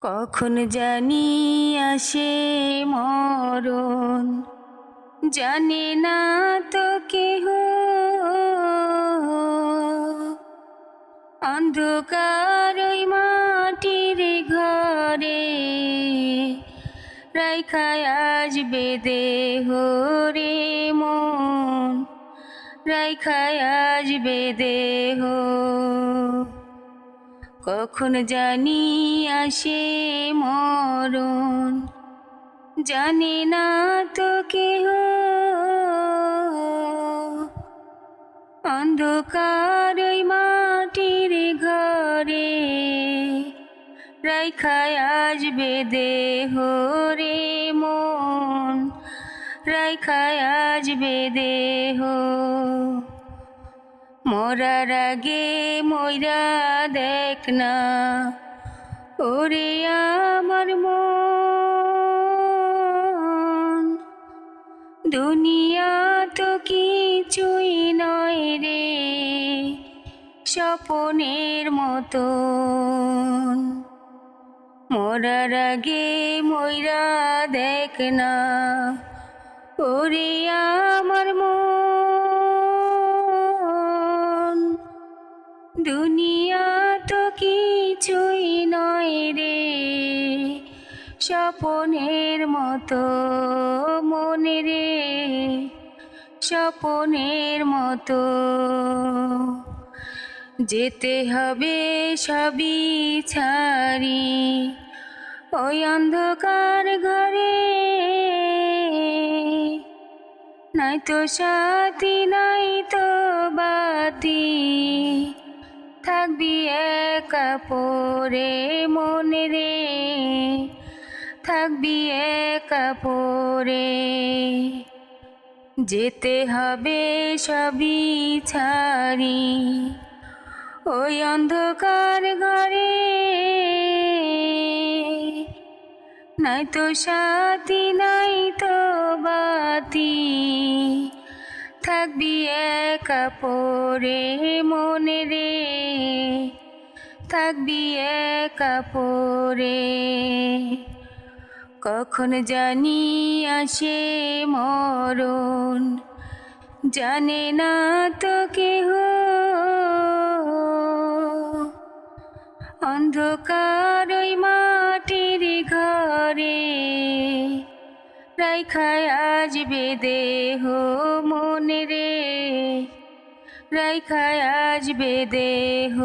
কখন জানি আসে মরণ, জানে না তো কেহ। অন্ধকার ওই মাটির ঘরে রাইখায় আসবে দেহ রে মন, রাইখায় আসবে দেহ। কখন জানি আসে মরণ, জানে না তো কেহ। অন্ধকার ওই মাটির ঘরে রাইখায় আসবে দেহ রে মন, রাইখায় আসবে দেহ। মরার আগে মইরা দেখ না ওরে আমার মন, দুনিয়া তো কিছুই নয় রে স্বপনের মতন। মরার আগে মইরা দেখ না ওরে আমার মন, দুনিয়া তো কিছুই নয় রে স্বপনের মতো মনে রে, স্বপনের মতো। যেতে হবে সবই ছাড়ি ওই অন্ধকার ঘরে, নাই তো সাথী নাই তো বাতি, থাকবি একা পড়ে মনে রে, থাকবি একা পড়ে। যেতে হবে সবই ছাড়ি ওই অন্ধকার ঘরে, নাই তো সাথী নাই তো বাতি, থাকবি একা পড়ে মনে রে, থাকবি একা পড়ে। কখন জানি আসে মরণ, জানে না তো কেহ। অন্ধকার ওই মাটির ঘরে রাইখায় আসবে দেহ মনে রে, রাইখায় আসবে দেহ।